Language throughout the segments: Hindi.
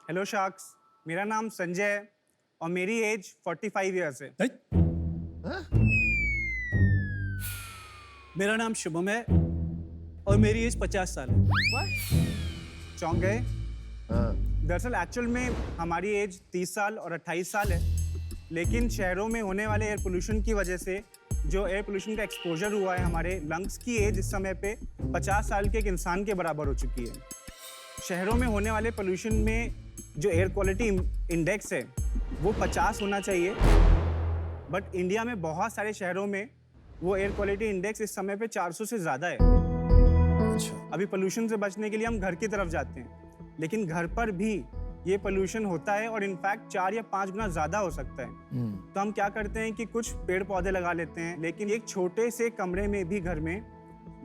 हेलो शार्क्स, मेरा नाम संजय है और मेरी एज 45 ईयर्स है। मेरा नाम शुभम है और मेरी एज 50 साल है। चौंक गए? दरअसल एक्चुअल में हमारी एज 30 साल और 28 साल है, लेकिन शहरों में होने वाले एयर पोल्यूशन की वजह से जो एयर पोल्यूशन का एक्सपोजर हुआ है, हमारे लंग्स की एज इस समय पे 50 साल के एक इंसान के बराबर हो चुकी है। शहरों में होने वाले पोल्यूशन में जो एयर क्वालिटी इंडेक्स है वो 50 होना चाहिए, बट इंडिया में बहुत सारे शहरों में वो एयर क्वालिटी इंडेक्स इस समय पे 400 से ज़्यादा है। अभी पोल्यूशन से बचने के लिए हम घर की तरफ जाते हैं, लेकिन घर पर भी ये पोल्यूशन होता है और इनफैक्ट 4 या 5 गुना ज़्यादा हो सकता है। तो हम क्या करते हैं कि कुछ पेड़ पौधे लगा लेते हैं, लेकिन एक छोटे से कमरे में भी घर में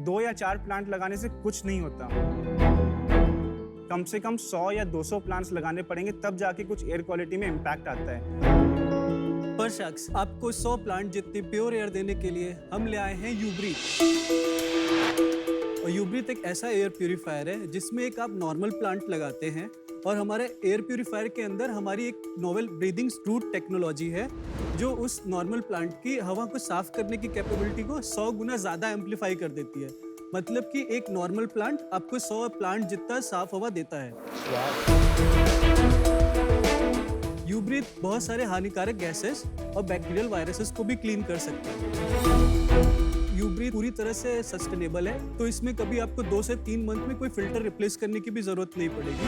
2 या 4 प्लांट लगाने से कुछ नहीं होता। कम से कम 100 या 200 प्लांट्स लगाने पड़ेंगे, तब जाके कुछ एयर क्वालिटी में इम्पैक्ट आता है। पर शख्स आपको 100 प्लांट जितनी प्योर एयर देने के लिए हम ले आए हैं यूब्रीथ। और यूब्रीथ एक ऐसा एयर प्यूरीफायर है जिसमें एक आप नॉर्मल प्लांट लगाते हैं और हमारे एयर प्यूरीफायर के अंदर हमारी एक नोवेल ब्रीदिंग रूट टेक्नोलॉजी है जो उस नॉर्मल प्लांट की हवा को साफ करने की कैपेबिलिटी को 100 गुना ज़्यादा एम्पलीफाई कर देती है। मतलब कि एक नॉर्मल प्लांट आपको 100 प्लांट जितना साफ हवा देता है। यूब्रीथ बहुत सारे हानिकारक गैसेस और बैक्टीरियल वायरसेस को भी क्लीन कर सकता है। यूब्रीथ पूरी तरह से सस्टेनेबल है, तो इसमें कभी आपको 2 से 3 मंथ में कोई फिल्टर रिप्लेस करने की भी जरूरत नहीं पड़ेगी।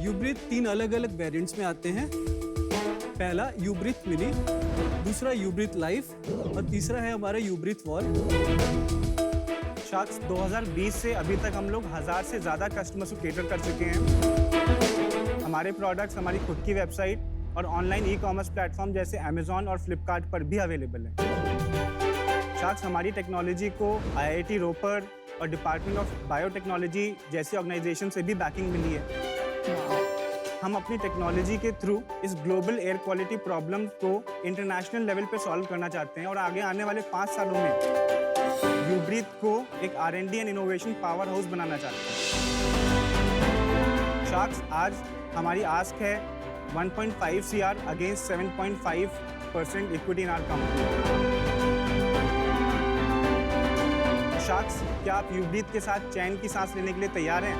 यूब्रीथ 3 अलग अलग वेरिएंट्स में आते हैं। पहला यूब्रीथ मिनी, दूसरा यूब्रीथ लाइफ और तीसरा है हमारा यूब्रीथ वॉल। शार्क्स 2020 से अभी तक हम लोग 1000 से ज़्यादा कस्टमर्स को केटर कर चुके हैं। हमारे प्रोडक्ट्स हमारी खुद की वेबसाइट और ऑनलाइन ई-कॉमर्स प्लेटफॉर्म जैसे अमेजॉन और फ्लिपकार्ट पर भी अवेलेबल है। शार्क्स हमारी टेक्नोलॉजी को IIT रोपर और डिपार्टमेंट ऑफ बायोटेक्नोलॉजी जैसी ऑर्गेनाइजेशन से भी बैकिंग मिली है। हम अपनी टेक्नोलॉजी के थ्रू इस ग्लोबल एयर क्वालिटी प्रॉब्लम को इंटरनेशनल लेवल पे सॉल्व करना चाहते हैं और आगे आने वाले 5 सालों में यूब्रीथ को एक R&D and innovation powerhouse बनाना चाहते हैं। शार्क्स आज हमारी आस्क है 1.5 CR against 7.5% equity in our company. Sharks, क्या आप यूब्रीथ के साथ चैन की सांस लेने के लिए तैयार हैं?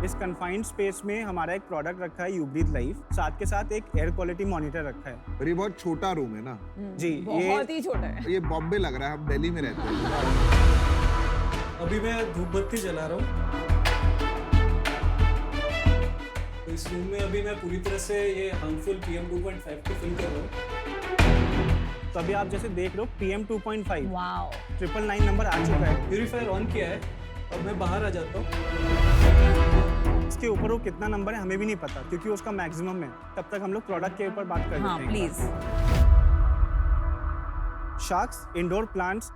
इस कन्फाइंड स्पेस में हमारा एक प्रोडक्ट रखा है यूब्रीथ लाइफ, साथ के साथ एक एयर क्वालिटी मॉनिटर रखा है। और ये बहुत छोटा रूम है ना? जी, बहुत ही छोटा है। ये बॉम्बे लग रहा है, हम दिल्ली में रहते हैं। अभी मैं धूप बत्ती जला रहा हूँ। तो इस रूम में अभी मैं पूरी तरह से ये हार्मफुल PM 2.5 को फिल कर रहा हूँ। तो अभी आप जैसे देख रहे हो PM 2.5 वाओ, 999 नंबर आ चुका है। प्यूरीफायर ऑन किया है और मैं बाहर आ जाता हूँ। इसके ऊपर वो कितना नंबर है हमें भी नहीं पता, क्योंकि उसका मैक्सिमम है। तब तक हम लोग प्रोडक्ट के ऊपर बात कर हाँ लेते हैं। Please. Sharks indoor plants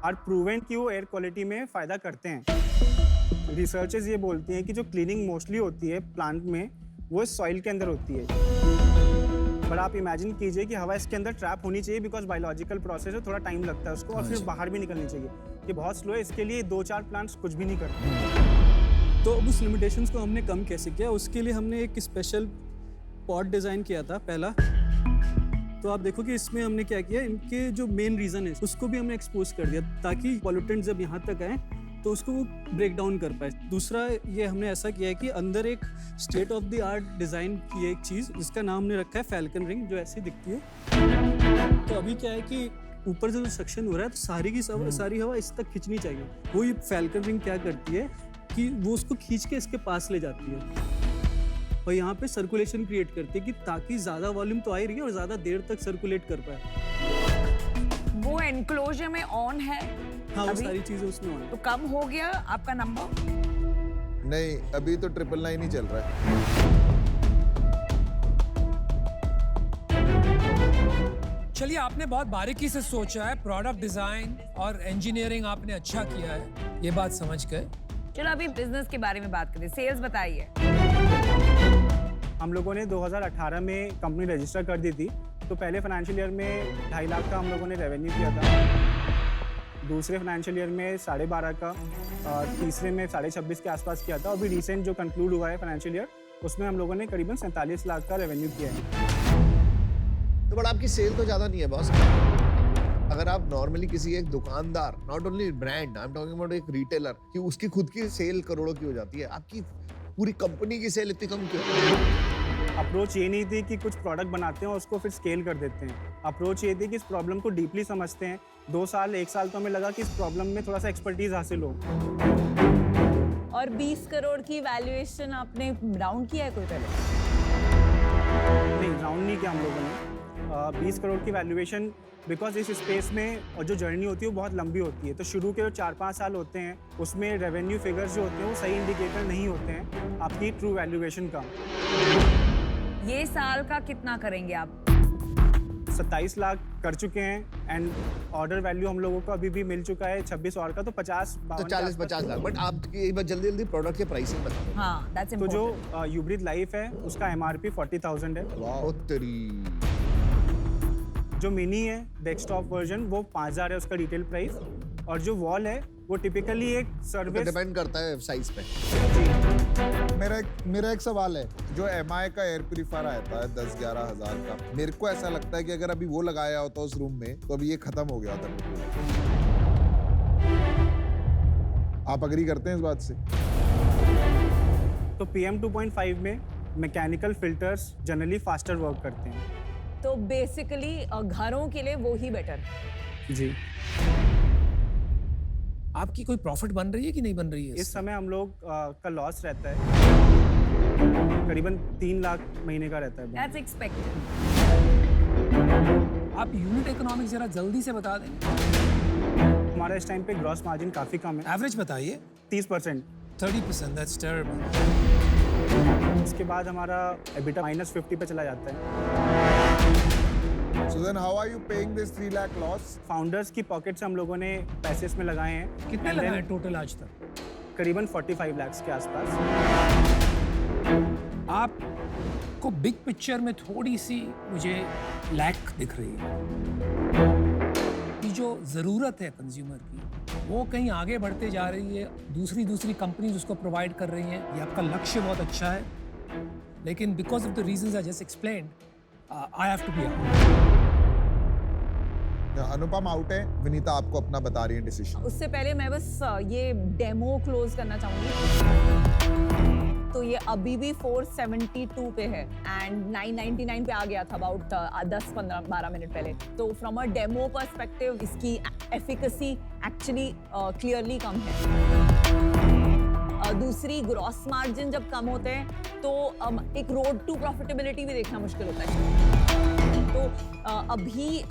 are proven कि वो एयर क्वालिटी में फ़ायदा करते हैं। रिसर्चेस ये बोलती हैं कि जो क्लीनिंग मोस्टली होती है प्लांट में वो सॉइल के अंदर होती है, पर आप इमेजिन कीजिए कि हवा इसके अंदर ट्रैप होनी चाहिए, बिकॉज बायोलॉजिकल प्रोसेस है, थोड़ा टाइम लगता है उसको, और फिर बाहर भी निकलनी चाहिए। ये बहुत स्लो है, इसके लिए 2-4 प्लांट्स कुछ भी नहीं करते। तो अब उस लिमिटेशंस को हमने कम कैसे किया, उसके लिए हमने एक स्पेशल पॉट डिज़ाइन किया था पहला। तो आप देखो कि इसमें हमने क्या किया, इनके जो मेन रीज़न है उसको भी हमने एक्सपोज कर दिया ताकि पॉल्यूटेंट जब यहाँ तक आए तो उसको वो ब्रेक डाउन कर पाए। दूसरा ये हमने ऐसा किया है कि अंदर एक state of the art design की एक चीज़ जिसका नाम हमने रखा है फैल्कन रिंग, जो ऐसी दिखती है। तो अभी क्या है कि ऊपर से जो सक्शन हो रहा है तो सारी हवा इस तक खींचनी चाहिए। वो ये फैल्कन रिंग क्या करती है कि वो उसको खींच के इसके पास ले जाती है और यहाँ पे सर्कुलेशन क्रिएट करती है कि ताकि ज़्यादा वॉल्यूम तो आ ही रही है और ज़्यादा देर तक सर्कुलेट कर पाए। वो एनक्लोजर में ऑन है। हाँ, वो अभी? सारी चीज़ें उसमें ऑन है। तो कम हो गया आपका नंबर? नहीं, अभी तो 999 ही चल रहा है। चलिए, आपने बहुत बारीकी से सोचा है, प्रोडक्ट डिजाइन और इंजीनियरिंग आपने अच्छा किया है, ये बात समझ गए। चलो अभी बिजनेस के बारे में बात करें। सेल्स बताइए। हम लोगों ने 2018 में कंपनी रजिस्टर कर दी थी, तो पहले फाइनेंशियल ईयर में 2.5 लाख का हम लोगों ने रेवेन्यू किया था। दूसरे फाइनेंशियल ईयर में 12.5 का, तीसरे में 26.5 के आसपास किया था। अभी रिसेंट जो कंक्लूड हुआ है फाइनेंशियल ईयर, उसमें हम लोगों ने करीबन 47 लाख का रेवेन्यू किया है। तो बट आपकी सेल तो ज्यादा नहीं है बॉस। अगर आप नॉर्मली किसी एक दुकानदार, not only brand, I am talking about एक रिटेलर, कि उसकी खुद की सेल करोड़ों की हो जाती है, आपकी पूरी कंपनी की सेल इतनी कम क्यों? अप्रोच ये नहीं थी कि कुछ प्रोडक्ट बनाते हैं और उसको फिर स्केल कर देते हैं। अप्रोच ये थी कि इस प्रॉब्लम को डीपली समझते हैं। 2 साल 1 साल तो हमें लगा कि इस प्रॉब्लम में थोड़ा सा एक्सपर्टीज हासिल हो। और 20 करोड़ की वैल्यूएशन आपने राउंड किया है कोई पहले? नहीं, राउंड नहीं किया हम लोगों ने। 20 करोड़ की वैल्यूएशन, बिकॉज इस स्पेस में और जो जर्नी होती है वो बहुत लंबी होती है, तो शुरू के जो 4-5 साल होते हैं उसमें रेवेन्यू फिगर्स जो होते हैं वो सही इंडिकेटर नहीं होते हैं आपकी ट्रू वैल्यूएशन का। ये साल का कितना करेंगे आप? 27 लाख कर चुके हैं एंड ऑर्डर वैल्यू हम लोगों को अभी भी मिल चुका है 26 और का, तो 50-52 तो 40-50 लाख। बट आप एक बार जल्दी प्रोडक्ट के प्राइसिंग बताओ। हाँ, that's तो जो important. यूब्रिथ लाइफ है उसका MRP 40,000 है। वाह तेरी। जो मिनी है डेस्कटॉप वर्जन वो 5,000 है उसका रिटेल प्राइस, और जो वॉल है वो टिपिकली एक तो सर्विस। डिपेंड करता है साइज पे। मेरा एक सवाल है, जो MI का एयर प्यूरीफायर आता है 10-11 हज़ार का, मेरे को ऐसा लगता है कि अगर अभी वो लगाया होता उस रूम में तो अभी ये खत्म हो गया होता। आप अग्री करते हैं इस बात से? तो PM 2.5 में mechanical filters generally faster work करते हैं। तो बेसिकली घरों के लिए वो ही बेटर है। जी, आपकी कोई प्रॉफिट बन रही है कि नहीं बन रही है? इस समय हम लोग का लॉस रहता है, करीबन 3 लाख महीने का रहता है। That's expected. आप यूनिट इकोनॉमिक्स जरा जल्दी से बता दें। हमारा इस टाइम पे ग्रॉस मार्जिन काफ़ी कम है, एवरेज बताइए। 30%। 30%, that's terrible. उसके बाद हमारा EBITDA -50 पे चला जाता है। So then how are you paying this 3 lakh loss? Founders की पॉकेट से हम लोगों ने पैसे इसमें लगाए हैं। कितने And लगाए then टोटल आज तक? करीबन 45 लाख के आसपास। आपको बिग पिक्चर में थोड़ी सी मुझे लैक दिख रही है कि जो ज़रूरत है कंज्यूमर की वो कहीं आगे बढ़ते जा रही है, दूसरी कंपनीज उसको प्रोवाइड कर रही हैं। ये आपका लक्ष्य बहुत अच्छा है, लेकिन because of the reasons I just explained I have to be out. Anupam out है, विनीता आपको अपना बता रही है डिसीजन। उससे पहले मैं बस ये डेमो क्लोज करना चाहूंगी। तो ये अभी भी 472 पे है एंड 999 पे आ गया था अबाउट 10-15-12 मिनट पहले। तो फ्रॉम अ डेमो पर्सपेक्टिव इसकी एफिकेसी एक्चुअली क्लियरली कम है। दूसरी ग्रॉस मार्जिन जब कम होते हैं तो एक रोड टू प्रॉफिटेबिलिटी भी देखना मुश्किल होता है। तो अभी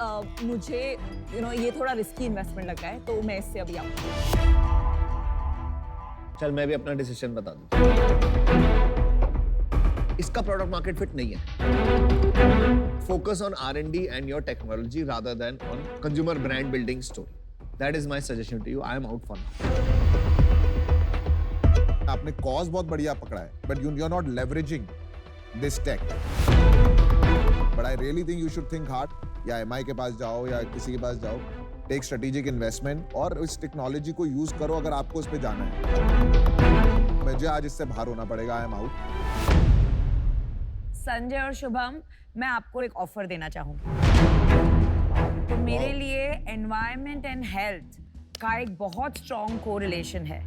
मुझे ये थोड़ा रिस्की इन्वेस्टमेंट लगा है, तो मैं इससे अभी आऊँ। चल मैं भी अपना डिसीजन बता दूं। इसका प्रोडक्ट मार्केट फिट नहीं है। Focus on R&D and your technology rather than on consumer brand building story. That is my suggestion to you. I am out for now. आपने कॉज बहुत बढ़िया पकड़ा है, but you are not leveraging this tech. But I really think you should think hard. या MI के पास जाओ या किसी के पास जाओ, टेक स्ट्रेटेजिक इन्वेस्टमेंट और इस टेक्नोलॉजी को यूज करो अगर आपको उस पे जाना है। मुझे आज इससे बाहर होना पड़ेगा। आई एम आउट। संजय और शुभम, मैं आपको एक ऑफर देना चाहूंगी। तो मेरे लिए एनवायरनमेंट एंड हेल्थ का एक बहुत स्ट्रॉन्ग कोरिलेशन है,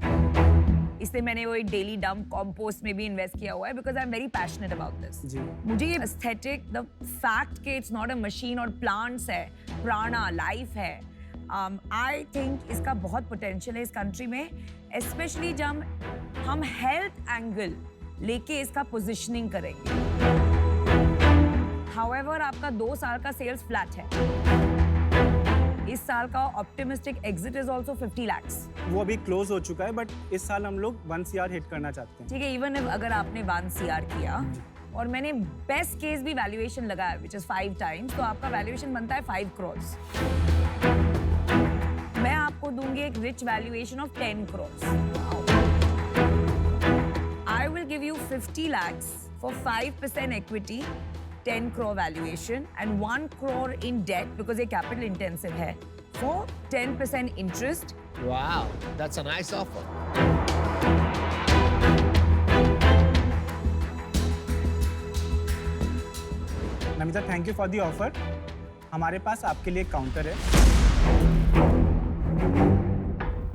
इसलिए मैंने वो एक डेली डंप कंपोस्ट में भी इन्वेस्ट किया हुआ है, because I am very passionate about this. जी। मुझे ये एस्थेटिक, द फैक्ट कि इट्स नॉट अ मशीन और प्लांट्स है, प्राणा लाइफ है, आई थिंक इसका बहुत पोटेंशियल है इस कंट्री में, स्पेशली जब हम हेल्थ एंगल लेके इसका पोजिशनिंग करेंगे। हाउएवर आपका 2 साल का सेल्स फ्लैट है, इस साल का optimistic exit is also 50 lakh. वो अभी क्लोज हो चुका है, बट इस साल हम लोग 1 CR हिट करना चाहते हैं। ठीक है, इवन अगर आपने 1 CR किया और मैंने बेस्ट केस भी वैल्यूएशन लगाया विच इज 5 टाइम्स, तो आपका वैल्यूएशन बनता है 5 crores। मैं आपको दूंगी एक rich valuation of 10 crores। I will give you 50 lakhs for 5% equity, 10 crore valuation and 1 crore in debt because ये capital intensive है for 10% interest. Wow, that's a nice offer. Namita, thank you for the offer. हमारे पास आपके लिए एक काउंटर है।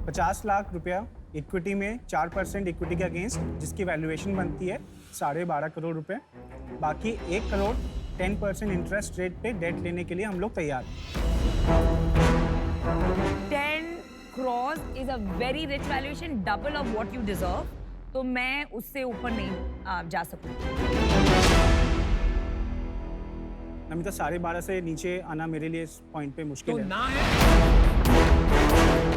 50 लाख रुपया इक्विटी में 4% इक्विटी के अगेंस्ट, जिसकी वैल्यूएशन बनती है 12.5 करोड़ रुपए। बाकी 1 करोड़ 10% इंटरेस्ट रेट पे डेट लेने के लिए हम लोग तैयार हैं। 10 crores is a very rich valuation, double of what you deserve. तो मैं उससे ऊपर नहीं जा सकूंगी। नमिता, 12.5 से नीचे आना मेरे लिए इस पॉइंट पे मुश्किल तो है। ना है।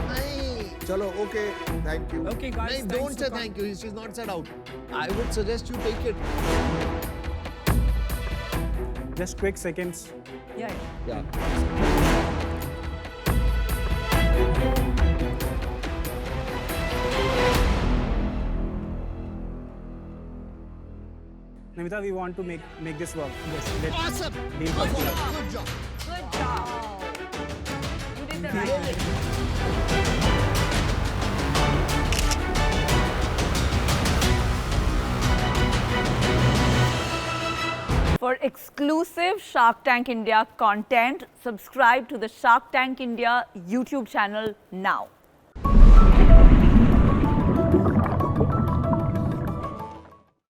नहीं, चलो okay, thank you. Okay, guys. नहीं, thanks don't for say coming. thank you. She's not said out. I would suggest you take it. Just quick seconds. Yeah. Yeah. Namita, we want to make this work. Awesome. Deal Good possible. job. Good job. Good job. You did the right thing. For exclusive Shark Tank India content, subscribe to the Shark Tank India YouTube channel now.